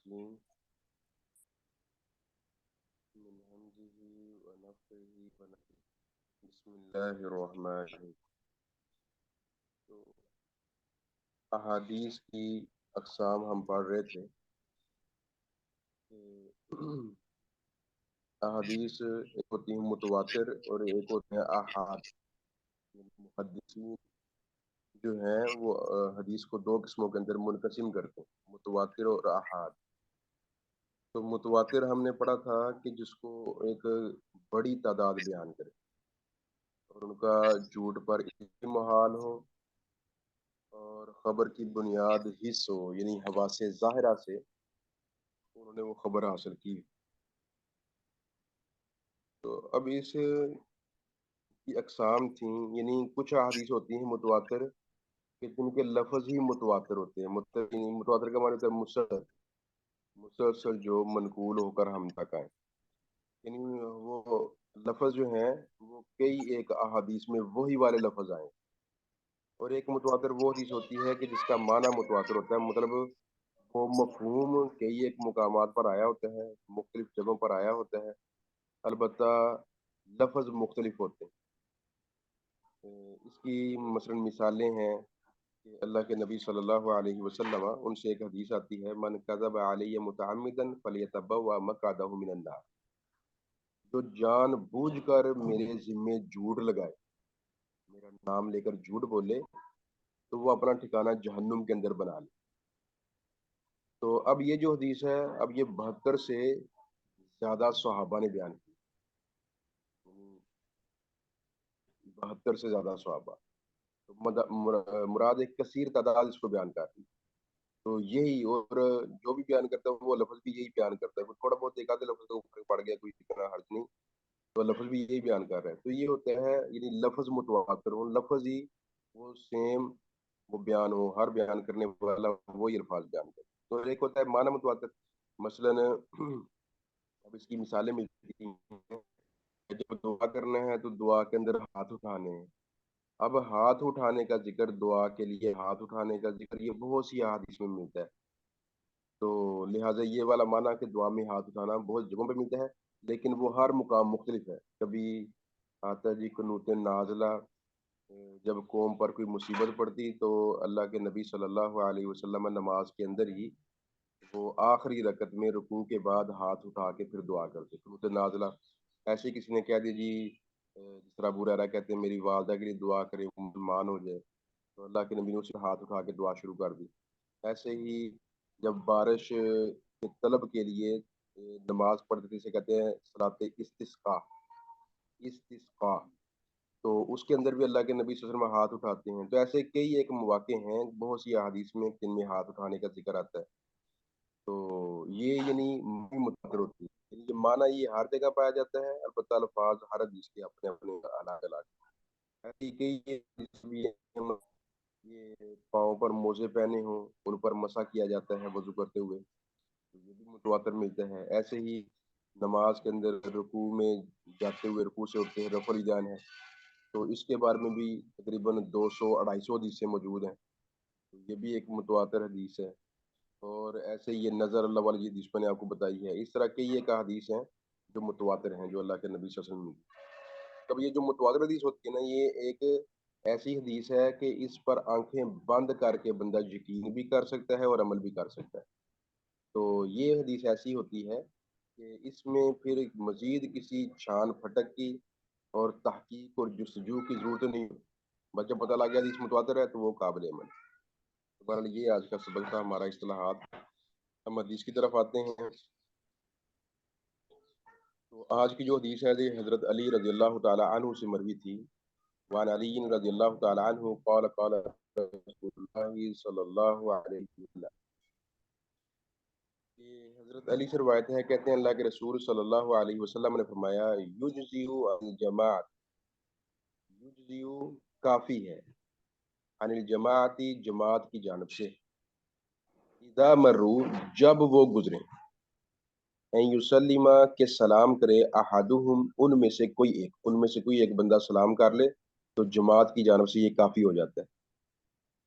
الرجيم من همزه ونفخه ونفخه بسم الله الرحمن الرحیم. تو احادیث کی اقسام ہم پڑھ رہے تھے کہ احادیث ایک ہوتی ہیں متواتر اور ایک ہوتے ہیں احاد. محدثین جو ہیں وہ حدیث کو دو قسموں کے اندر منقسم کرتے ہیں، متواتر اور احاد. تو متواتر ہم نے پڑھا تھا کہ جس کو ایک بڑی تعداد بیان کرے اور ان کا جھوٹ پر محال ہو اور خبر کی بنیاد حص ہو، یعنی حواس ظاہرہ سے انہوں نے وہ خبر حاصل کی. تو اب اس کی اقسام تھیں، یعنی کچھ احادیث ہوتی ہیں متواتر کہ جن کے لفظ ہی متواتر ہوتے ہیں. متواتر کا معنی ہوتا ہے مسلسل جو منقول ہو کر ہم تک آئے، یعنی وہ لفظ جو ہیں وہ کئی ایک احادیث میں وہی والے لفظ آئے. اور ایک متواتر وہ حدیث ہوتی ہے کہ جس کا معنی متواتر ہوتا ہے، مطلب وہ مفہوم کئی ایک مقامات پر آیا ہوتا ہے، مختلف جگہوں پر آیا ہوتا ہے، البتہ لفظ مختلف ہوتے ہیں. اس کی مثلا مثالیں ہیں کہ اللہ کے نبی صلی اللہ علیہ وسلم ان سے ایک حدیث آتی ہے، من کذب علی متعمدا فلیتبوأ مقعدہ من النار. جو جان بوجھ کر میرے ذمے جھوٹ لگائے، میرا نام لے کر جھوٹ بولے، تو وہ اپنا ٹھکانہ جہنم کے اندر بنا لے. تو اب یہ جو حدیث ہے، اب یہ 72 سے زیادہ صحابہ نے بیان کی، 72 سے زیادہ صحابہ. تو مراد ایک کثیر تعداد اس کو بیان کرتی. تو یہی، اور جو بھی بیان کرتا ہے وہ لفظ بھی یہی بیان کرتا ہے. تھوڑا بہت ایک آدھے لفظ اوپر پڑ گیا، کوئی اتنا حرج نہیں، تو لفظ بھی یہی بیان کر رہا ہے. تو یہ ہوتا ہے یعنی لفظ متواتر ہو، لفظ ہی وہ سیم وہ بیان ہو، ہر بیان کرنے والا وہی الفاظ بیان کرے. تو ایک ہوتا ہے معنی متواتر. مثلا اب اس کی مثالیں ملتی ہیں، جب دعا کرنا ہے تو دعا کے اندر ہاتھ اٹھانے ہیں. اب ہاتھ اٹھانے کا ذکر، دعا کے لیے ہاتھ اٹھانے کا ذکر، یہ بہت سی احادیث میں ملتا ہے. تو لہٰذا یہ والا معنی کہ دعا میں ہاتھ اٹھانا بہت جگہوں پہ ملتا ہے، لیکن وہ ہر مقام مختلف ہے. کبھی آتا جی قنوت نازلہ، جب قوم پر کوئی مصیبت پڑتی تو اللہ کے نبی صلی اللہ علیہ وسلم نماز کے اندر ہی وہ آخری رکعت میں رکوع کے بعد ہاتھ اٹھا کے پھر دعا کرتے. قنوت نازلہ ایسے کسی نے کہہ دی جی، جس طرح ابو ہریرہ کہتے ہیں میری والدہ کے لیے دعا کرے وہ مسلمان ہو جائے، تو اللہ کے نبی نے اسے ہاتھ اٹھا کے دعا شروع کر دی. ایسے ہی جب بارش کے طلب کے لیے نماز پڑھتے تھے، اسے کہتے ہیں صلاۃ استسقاء. تو اس کے اندر بھی اللہ کے نبی صلی اللہ علیہ وسلم ہاتھ اٹھاتے ہیں. تو ایسے کئی ایک مواقع ہیں بہت سی احادیث میں جن میں ہاتھ اٹھانے کا ذکر آتا ہے. تو یہ یعنی متواتر ہوتی ہے، یعنی یہ معنی یہ ہر جگہ پایا جاتا ہے، البتہ الفاظ ہر حدیث کے اپنے اپنے الگ الگ. ایسی کئی حدیث بھی ہیں، یہ پاؤں پر موزے پہنے ہوں ان پر مسح کیا جاتا ہے وضو کرتے ہوئے، تو یہ بھی متواتر ملتا ہے. ایسے ہی نماز کے اندر رکوع میں جاتے ہوئے رکوع سے اٹھتے رفع الیدین ہے، تو اس کے بارے میں بھی تقریباً 200-250 حدیثیں موجود ہیں. تو یہ بھی ایک متواتر حدیث ہے. اور ایسے یہ نظر اللہ والی حدیث میں نے آپ کو بتائی ہے. اس طرح کئی ایک حدیث ہیں جو متواتر ہیں جو اللہ کے نبی صلی اللہ علیہ وسلم. اب یہ جو متواتر حدیث ہوتی ہے نا، یہ ایک ایسی حدیث ہے کہ اس پر آنکھیں بند کر کے بندہ یقین بھی کر سکتا ہے اور عمل بھی کر سکتا ہے. تو یہ حدیث ایسی ہوتی ہے کہ اس میں پھر مزید کسی چھان پھٹک کی اور تحقیق اور جستجو کی ضرورت نہیں. بس جب پتہ لگ گیا حدیث متواتر ہے تو وہ قابل عمل. بہرحال یہ آج کا سبق تھا ہمارا اصطلاحات. ہم حدیث کی طرف آتے ہیں. تو آج کی جو حدیث ہے یہ حضرت علی رضی اللہ تعالی عنہ سے مروی تھی. وعن علی رضی اللہ تعالی عنہ قال قال رسول اللہ صلی اللہ علیہ وسلم. یہ حضرت علی سے روایت ہے، کہتے ہیں اللہ کے رسول صلی اللہ علیہ وسلم نے فرمایا یجزیو عن الجماعت، یجزیو کافی ہے، عن الجماعتی جماعت کی جانب سے، اذا مرو جب وہ گزریں، ان یسلم کے سلام کرے، احدہم ان میں سے کوئی ایک بندہ سلام کر لے تو جماعت کی جانب سے یہ کافی ہو جاتا ہے.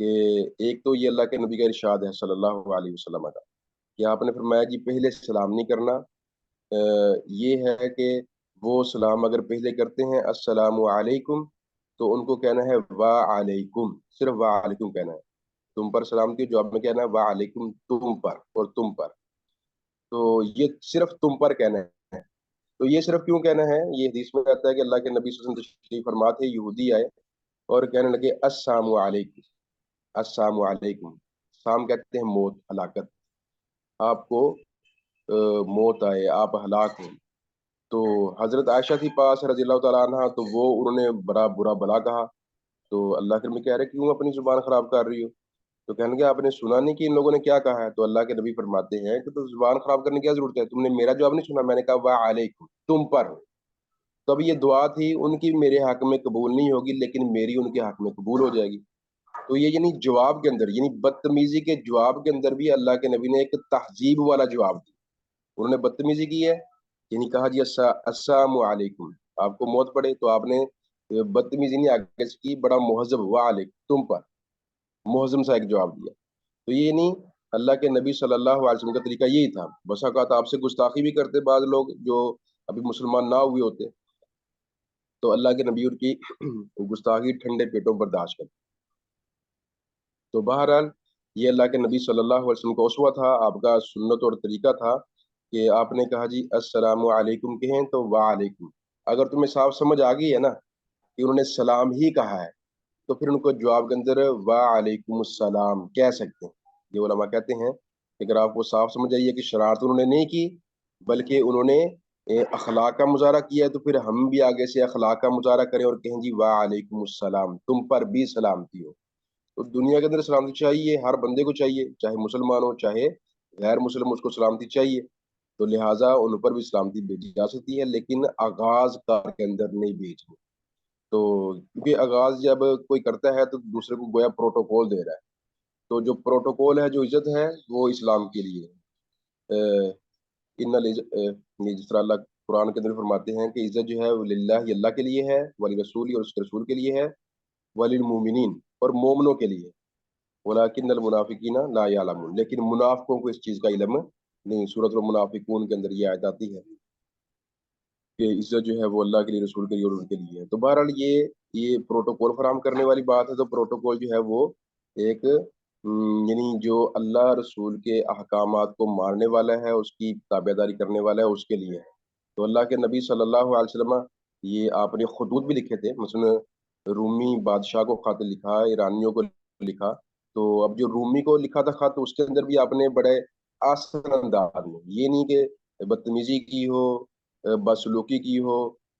کہ ایک تو یہ اللہ کے نبی کا ارشاد ہے صلی اللہ علیہ وسلم کا کہ آپ نے فرمایا جی پہلے سلام نہیں کرنا، یہ ہے کہ وہ سلام اگر پہلے کرتے ہیں السلام علیکم تو ان کو کہنا ہے وعلیکم، صرف وعلیکم کہنا ہے، تم پر سلامتی، جواب میں کہنا ہے وعلیکم تم پر اور تم پر، تو یہ صرف تم پر کہنا ہے۔ تو یہ صرف کیوں کہنا ہے؟ یہ حدیث میں آتا ہے کہ اللہ کے نبی صلی اللہ علیہ وسلم تشریف فرما تھے، یہودی آئے اور کہنے لگے السلام علیکم، السلام علیکم، سام کہتے ہیں موت، ہلاکت، آپ کو موت آئے، آپ ہلاک ہوں۔ تو حضرت عائشہ تھی پاس رضی اللہ تعالیٰ عنہ، تو وہ انہوں نے بڑا برا بلا کہا، تو اللہ کے نبی کہہ رہے کیوں اپنی زبان خراب کر رہی ہو؟ تو کہنے لگے آپ نے سنا نہیں کہ ان لوگوں نے کیا کہا ہے؟ تو اللہ کے نبی فرماتے ہیں کہ تو زبان خراب کرنے کی کیا ضرورت ہے؟ تم نے میرا جواب نہیں سنا، میں نے کہا وعلیکم تم پر، تو اب یہ دعا تھی ان کی میرے حق میں قبول نہیں ہوگی لیکن میری ان کے حق میں قبول ہو جائے گی۔ تو یہ یعنی جواب کے اندر، یعنی بدتمیزی کے جواب کے اندر بھی اللہ کے نبی نے ایک تہذیب والا جواب دیا۔ انہوں نے بدتمیزی کی ہے، یعنی کہا جی السلام علیکم، آپ کو موت پڑے، تو آپ نے بدتمیزی نہیں آگے سے کی، بڑا مہذب وعلیکم تم پر، مہذب سا ایک جواب دیا۔ تو یہ نہیں، اللہ کے نبی صلی اللہ علیہ وسلم کا طریقہ یہی تھا۔ بسا اوقات آپ سے گستاخی بھی کرتے بعض لوگ جو ابھی مسلمان نہ ہوئے ہوتے، تو اللہ کے نبی ان کی گستاخی ٹھنڈے پیٹوں برداشت کرتے۔ تو بہرحال یہ اللہ کے نبی صلی اللہ علیہ وسلم کا اسوہ تھا، آپ کا سنت اور طریقہ تھا کہ آپ نے کہا جی السلام علیکم کہیں تو وعلیکم، اگر تمہیں صاف سمجھ آ گئی ہے نا کہ انہوں نے سلام ہی کہا ہے تو پھر ان کو جواب کے اندر وعلیکم السلام کہہ سکتے ہیں۔ یہ علماء کہتے ہیں کہ اگر آپ کو صاف سمجھ آئیے کہ شرارت انہوں نے نہیں کی بلکہ انہوں نے اخلاق کا مظاہرہ کیا ہے، تو پھر ہم بھی آگے سے اخلاق کا مظاہرہ کریں اور کہیں جی وعلیکم السلام، تم پر بھی سلامتی ہو۔ تو دنیا کے اندر سلامتی چاہیے، ہر بندے کو چاہیے، چاہے مسلمان ہو چاہے غیر مسلم، اس کو سلامتی چاہیے، تو لہٰذا ان پر بھی سلامتی بھیجی جا سکتی ہے، لیکن آغاز کار کے اندر نہیں بھیجنی۔ تو کیونکہ آغاز جب کوئی کرتا ہے تو دوسرے کو گویا پروٹوکول دے رہا ہے، تو جو پروٹوکول ہے، جو عزت ہے، وہ اسلام کے لیے ہے۔ جس طرح اللہ قرآن کے اندر فرماتے ہیں کہ عزت جو ہے وہ للہ، اللہ کے لیے ہے، ولی رسول اور اس کے رسول کے لیے ہے، ولی المومنین اور مومنوں کے لیے، ولیکن المنافقین لا یعلمون، لیکن منافقوں کو اس چیز کا علم نہیں۔ سورۃ المنافقون کے اندر یہ آیت آتی ہے کہ عزت جو ہے وہ اللہ کے لیے، رسول کے لیے اور ان کے لیے ہے۔ تو بہرحال یہ پروٹوکول فراہم کرنے والی بات ہے، تو پروٹوکول جو ہے وہ ایک یعنی جو اللہ رسول کے احکامات کو ماننے والا ہے، اس کی تابع داری کرنے والا ہے، اس کے لیے ہے۔ تو اللہ کے نبی صلی اللہ علیہ وسلم، یہ آپ نے خطوط بھی لکھے تھے، مثلا رومی بادشاہ کو خط لکھا، ایرانیوں کو لکھا، تو اب جو رومی کو لکھا تھا خط، اس کے اندر بھی آپ نے بڑے آسان انداز میں، یہ نہیں کہ بدتمیزی کی ہو، بدسلوکی کی ہو،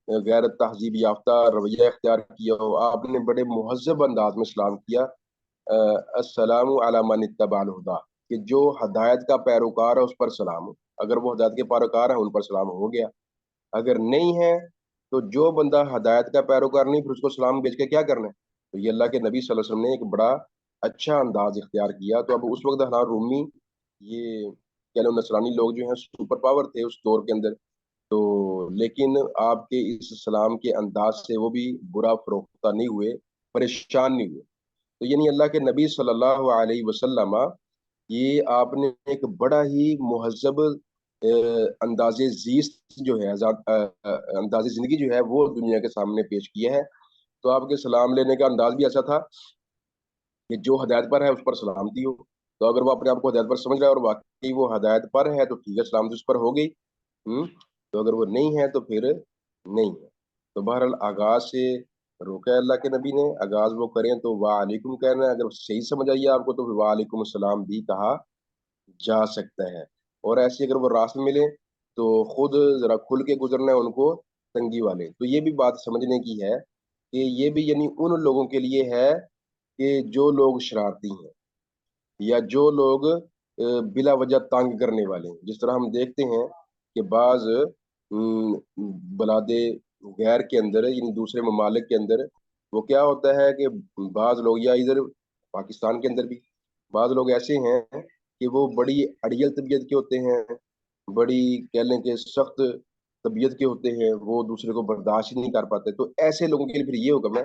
غیر تہذیب یافتہ رویہ اختیار کیا ہو، آپ نے بڑے مہذب انداز میں سلام کیا، السلام علی من اتبع الہدی، کہ جو ہدایت کا پیروکار ہے اس پر سلام ہو۔ اگر وہ ہدایت کے پیروکار ہیں ان پر سلام ہو گیا، اگر نہیں ہے تو جو بندہ ہدایت کا پیروکار نہیں، پھر اس کو سلام بھیج کے کیا کرنا ہے؟ تو یہ اللہ کے نبی صلی اللہ علیہ وسلم نے ایک بڑا اچھا انداز اختیار کیا۔ تو اب اس وقت ہمارا رومی، یہ کہہ لو نصرانی لوگ جو ہیں سپر پاور تھے اس دور کے اندر، تو لیکن آپ کے اس سلام کے انداز سے وہ بھی برا فروختہ نہیں ہوئے، پریشان نہیں ہوئے۔ تو یعنی اللہ کے نبی صلی اللہ علیہ وسلم، یہ آپ نے ایک بڑا ہی مہذب انداز زیست جو ہے، انداز زندگی جو ہے وہ دنیا کے سامنے پیش کیا ہے۔ تو آپ کے سلام لینے کا انداز بھی ایسا تھا کہ جو ہدایت پر ہے اس پر سلامتی ہو، تو اگر وہ اپنے آپ کو ہدایت پر سمجھ رہا ہے اور واقعی وہ ہدایت پر ہے تو ٹھیک ہے، سلامتی اس پر ہو گئی۔ تو اگر وہ نہیں ہے تو پھر نہیں ہے۔ تو بہرحال آغاز سے روکا ہے اللہ کے نبی نے، آغاز وہ کریں تو وعلیکم کہنا ہے، اگر صحیح سمجھ آئیے آپ کو تو وعلیکم السلام بھی کہا جا سکتا ہے۔ اور ایسے اگر وہ راستے ملے تو خود ذرا کھل کے گزرنا ہے ان کو، تنگی والے، تو یہ بھی بات سمجھنے کی ہے کہ یہ بھی یعنی ان لوگوں کے لیے ہے کہ جو لوگ شرارتی ہیں یا جو لوگ بلا وجہ تنگ کرنے والے ہیں۔ جس طرح ہم دیکھتے ہیں کہ بعض بلاد غیر کے اندر، یعنی دوسرے ممالک کے اندر، وہ کیا ہوتا ہے کہ بعض لوگ، یا ادھر پاکستان کے اندر بھی بعض لوگ ایسے ہیں کہ وہ بڑی اڑیل طبیعت کے ہوتے ہیں، بڑی کہہ لیں کہ سخت طبیعت کے ہوتے ہیں، وہ دوسرے کو برداشت ہی نہیں کر پاتے۔ تو ایسے لوگوں کے لیے پھر یہ حکم ہے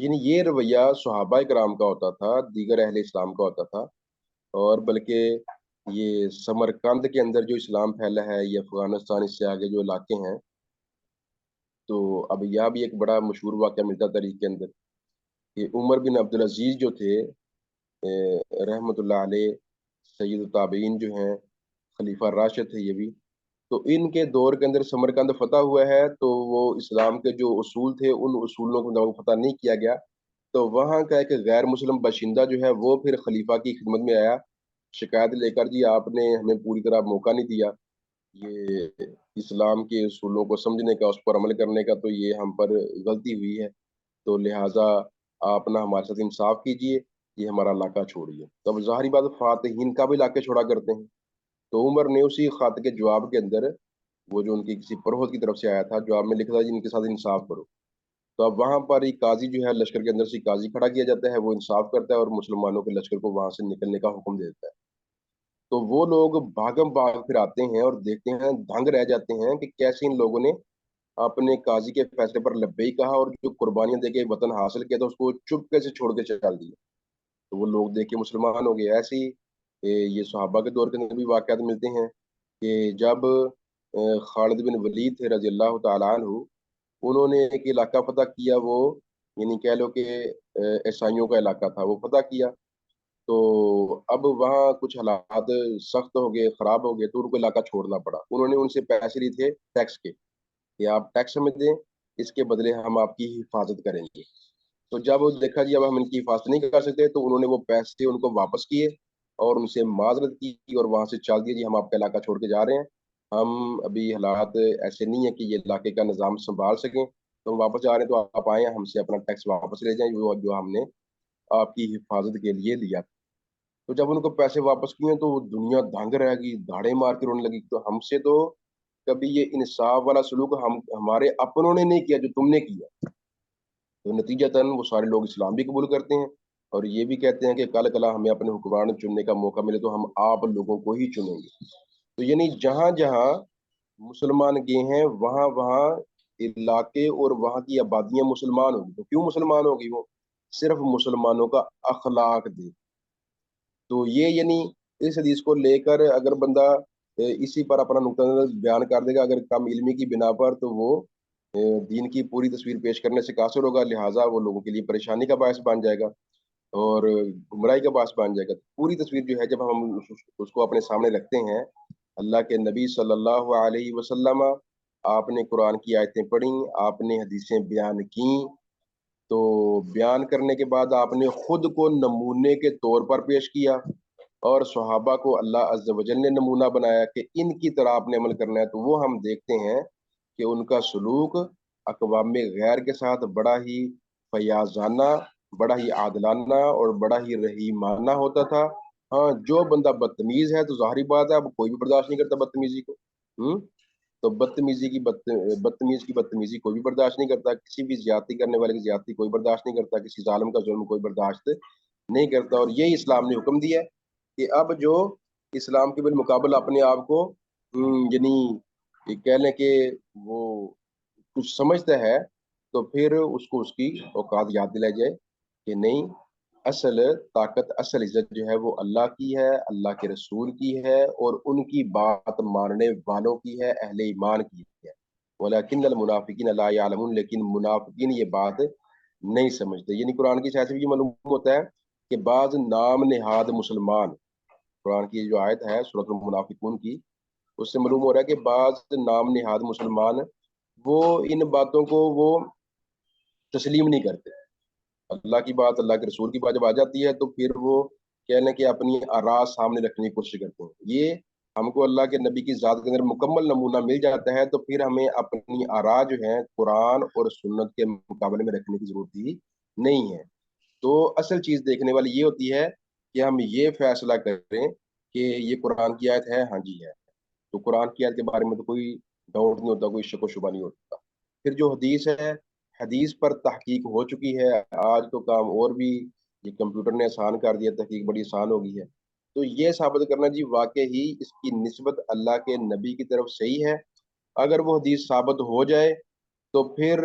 یعنی یہ رویہ صحابہ کرام کا ہوتا تھا، دیگر اہل اسلام کا ہوتا تھا، اور بلکہ یہ سمرقند کے اندر جو اسلام پھیلا ہے، یہ افغانستان، اس سے آگے جو علاقے ہیں، تو اب یہاں بھی ایک بڑا مشہور واقعہ ملتا ہے تاریخ کے اندر کہ عمر بن عبدالعزیز جو تھے، رحمۃ اللہ علیہ، سید التابعین جو ہیں، خلیفہ راشد تھے یہ بھی، تو ان کے دور کے اندر سمرقند فتح ہوا ہے، تو وہ اسلام کے جو اصول تھے ان اصولوں کو جب فتح نہیں کیا گیا، تو وہاں کا ایک غیر مسلم باشندہ جو ہے وہ پھر خلیفہ کی خدمت میں آیا، شکایت لے کر، جی آپ نے ہمیں پوری طرح موقع نہیں دیا یہ اسلام کے اصولوں کو سمجھنے کا، اس پر عمل کرنے کا، تو یہ ہم پر غلطی ہوئی ہے، تو لہٰذا آپ نہ ہمارے ساتھ انصاف کیجئے، یہ ہمارا علاقہ چھوڑیے۔ تو اب ظاہری بات، فاتحین کا بھی علاقے چھوڑا کرتے ہیں، تو عمر نے اسی خط کے جواب کے اندر، وہ جو ان کی کسی پروہت کی طرف سے آیا تھا، جواب میں لکھا تھا جی ان کے ساتھ انصاف کرو، تو اب وہاں پر ایک قاضی جو ہے، لشکر کے اندر سے قاضی کھڑا کیا جاتا ہے، وہ انصاف کرتا ہے اور مسلمانوں کے لشکر کو وہاں سے نکلنے کا حکم دے دیتا ہے۔ تو وہ لوگ بھاگم بھاگ پھر آتے ہیں اور دیکھتے ہیں، دھنگ رہ جاتے ہیں کہ کیسے ان لوگوں نے اپنے قاضی کے فیصلے پر لبیک کہا، اور جو قربانیاں دے کے وطن حاصل کیا تھا اس کو چپکے سے چھوڑ کے چل دیا، تو وہ لوگ دیکھ کے مسلمان ہو گئے۔ ایسے ہی یہ صحابہ کے دور کے اندر بھی واقعات ملتے ہیں کہ جب خالد بن ولید تھے رضی اللہ تعالیٰ عنہ، انہوں نے ایک علاقہ فتح کیا، وہ یعنی کہہ لو کہ عیسائیوں کا علاقہ تھا، وہ فتح کیا، تو اب وہاں کچھ حالات سخت ہو گئے، خراب ہو گئے، تو ان کو علاقہ چھوڑنا پڑا۔ انہوں نے ان سے پیسے لیے تھے ٹیکس کے کہ آپ ٹیکس ہمیں دیں، اس کے بدلے ہم آپ کی حفاظت کریں گے۔ تو جب وہ دیکھا جی اب ہم ان کی حفاظت نہیں کر سکتے، تو انہوں نے وہ پیسے ان کو واپس کیے اور ان سے معذرت کی، اور وہاں سے چال دیے، جی ہم آپ کا علاقہ چھوڑ کے جا رہے ہیں، ہم ابھی حالات ایسے نہیں ہیں کہ یہ علاقے کا نظام سنبھال سکیں، تو ہم واپس جا رہے ہیں، تو آپ آئیں، ہم سے اپنا ٹیکس واپس لے جائیں جو ہم نے آپ کی حفاظت کے لیے لیا۔ تو جب ان کو پیسے واپس کیے تو وہ دنیا دھنگ رہ گئی، دھاڑے مار کے رونے لگی، تو ہم سے تو کبھی یہ انصاف والا سلوک ہمارے اپنوں نے نہیں کیا جو تم نے کیا۔ تو نتیجتاً وہ سارے لوگ اسلام بھی قبول کرتے ہیں، اور یہ بھی کہتے ہیں کہ کل کلا ہمیں اپنے حکمران چننے کا موقع ملے تو ہم آپ لوگوں کو ہی چنیں گے۔ تو یعنی جہاں جہاں مسلمان گئے ہیں، وہاں وہاں علاقے اور وہاں کی آبادیاں مسلمان ہوگی، تو کیوں مسلمان ہوگی؟ وہ صرف مسلمانوں کا اخلاق دیکھ، تو یہ یعنی اس حدیث کو لے کر اگر بندہ اسی پر اپنا نقطہ نظر بیان کر دے گا، اگر کم علمی کی بنا پر، تو وہ دین کی پوری تصویر پیش کرنے سے قاصر ہوگا، لہٰذا وہ لوگوں کے لیے پریشانی کا باعث بن جائے گا اور گمراہی کا باعث بن جائے گا۔ پوری تصویر جو ہے جب ہم اس کو اپنے سامنے رکھتے ہیں، اللہ کے نبی صلی اللہ علیہ وسلم، آپ نے قرآن کی آیتیں پڑھیں، آپ نے حدیثیں بیان کیں، تو بیان کرنے کے بعد آپ نے خود کو نمونے کے طور پر پیش کیا، اور صحابہ کو اللہ عز و جل نے نمونہ بنایا کہ ان کی طرح آپ نے عمل کرنا ہے، تو وہ ہم دیکھتے ہیں کہ ان کا سلوک اقوام غیر کے ساتھ بڑا ہی فیاضانہ، بڑا ہی عادلانہ اور بڑا ہی رحیمانہ ہوتا تھا۔ ہاں، جو بندہ بدتمیز ہے تو ظاہری بات ہے اب کوئی بھی برداشت نہیں کرتا بدتمیزی کو، تو بدتمیز کی بدتمیزی کوئی بھی برداشت نہیں کرتا، کسی بھی زیادتی کرنے والے کی زیادتی کوئی برداشت نہیں کرتا، کسی ظالم کا ظلم کوئی برداشت نہیں کرتا، اور یہی اسلام نے حکم دیا ہے کہ اب جو اسلام کے بالمقابل اپنے آپ کو یعنی یہ کہہ لیں کہ وہ کچھ سمجھتا ہے، تو پھر اس کو اس کی اوقات یاد دلائی جائے کہ نہیں، اصل طاقت، اصل عزت جو ہے وہ اللہ کی ہے، اللہ کے رسول کی ہے، اور ان کی بات ماننے والوں کی ہے، اہل ایمان کی ہے۔ ولیکن المنافقین لا یعلمون، لیکن منافقین یہ بات نہیں سمجھتے۔ یعنی قرآن کی شاید سے بھی یہ معلوم ہوتا ہے کہ بعض نام نہاد مسلمان، قرآن کی جو آیت ہے سورۃ المنافقون کی، اس سے معلوم ہو رہا ہے کہ بعض نام نہاد مسلمان وہ ان باتوں کو وہ تسلیم نہیں کرتے۔ اللہ کی بات، اللہ کے رسول کی بات جب آ جاتی ہے تو پھر وہ کہہ لیں کہ اپنی آراء سامنے رکھنے کی کوشش کرتے ہیں۔ یہ ہم کو اللہ کے نبی کی ذات کے اندر مکمل نمونہ مل جاتا ہے، تو پھر ہمیں اپنی آراء جو ہیں قرآن اور سنت کے مقابلے میں رکھنے کی ضرورت ہی نہیں ہے۔ تو اصل چیز دیکھنے والی یہ ہوتی ہے کہ ہم یہ فیصلہ کریں کہ یہ قرآن کی آیت ہے، ہاں جی ہے، تو قرآن کی آیت کے بارے میں تو کوئی ڈاؤٹ نہیں ہوتا، کوئی شک و شبہ نہیں ہوتا۔ پھر جو حدیث ہے، حدیث پر تحقیق ہو چکی ہے، آج تو کام اور بھی یہ کمپیوٹر نے آسان کر دیا، تحقیق بڑی آسان ہو گئی ہے، تو یہ ثابت کرنا جی واقع ہی اس کی نسبت اللہ کے نبی کی طرف صحیح ہے۔ اگر وہ حدیث ثابت ہو جائے تو پھر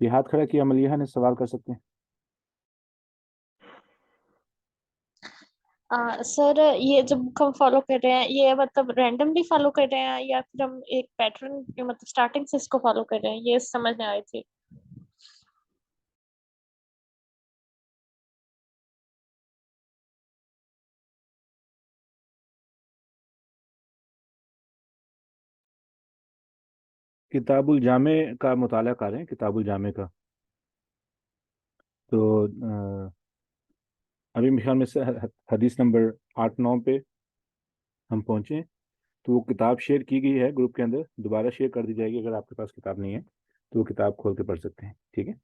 یہ ہاتھ کھڑا کیا ملیحہ نے، سوال کر سکتے ہیں. سر یہ جو بک ہم فالو کر رہے ہیں یہ مطلب رینڈملی فالو کر رہے ہیں یا پھر ہم ایک پیٹرن مطلب اسٹارٹنگ سے اس کو فالو کر رہے ہیں، یہ سمجھ میں آئی تھی. کتاب الجامع کا مطالعہ کر رہے ہیں، کتاب الجامع کا. تو ابھی میرے خیال میں سے حدیث نمبر 8-9 پہ ہم پہنچے ہیں. تو وہ کتاب شیئر کی گئی ہے گروپ کے اندر، دوبارہ شیئر کر دی جائے گی. اگر آپ کے پاس کتاب نہیں ہے تو وہ کتاب کھول کے پڑھ سکتے ہیں. ٹھیک ہے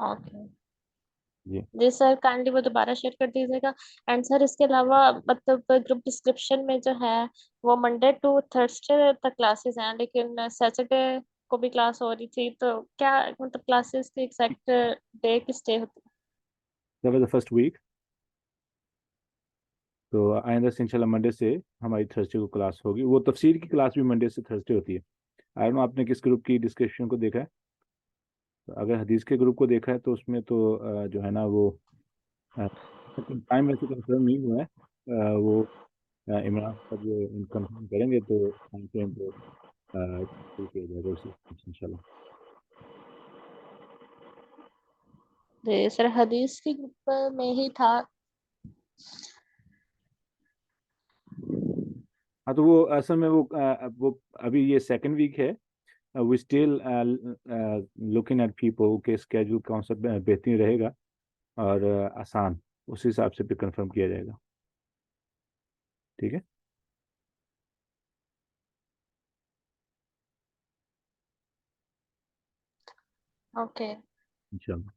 اوکے جی. جی سر، کائنڈلی وہ دوبارہ شیئر کر دیجیے گا. اینڈ سر اس کے علاوہ مطلب گروپ ڈسکرپشن میں جو ہے وہ منڈے ٹو تھرسڈے تک کلاسز ہیں، لیکن سیٹرڈے کو بھی کلاس ہو رہی تھی، تو کیا مطلب کلاسز کی ایگزیکٹ ڈے کس ڈے ہوتی that was the first week. تو آئندہ سے انشاءاللہ منڈے سے ہماری تھرسڈے کو کلاس ہوگی. وہ تفسیر کی کلاس بھی منڈے سے تھرسڈے ہوتی ہے. آئی ڈونٹ نو آپ نے کس گروپ کی ڈسکرپشن کو دیکھا ہے. تو اگر حدیث کے گروپ کو دیکھا ہے تو اس میں تو جو ہے نا وہ ٹائم ویسے کنفرم نہیں ہوا ہے. وہ عمران صاحب جو کنفرم کریں گے تو ٹائم فریم کو شروع کیا جائے گا اسی انشاءاللہ. ہے؟ سر حدیث کی گروپ میں ہی تھا. ہاں تو وہ اصل میں وہ ابھی یہ سیکنڈ ویک ہے. We still looking at people کے اسکیجول کون سا بہترین رہے گا اور آسان، اس حساب سے پھر کنفرم کیا جائے گا. ٹھیک ہے اوکے انشاءاللہ.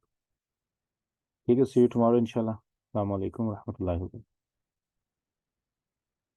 ٹھیک ہے، سی یو ٹمارو انشاءاللہ. السلام علیکم ورحمۃ اللہ وبرکاتہ.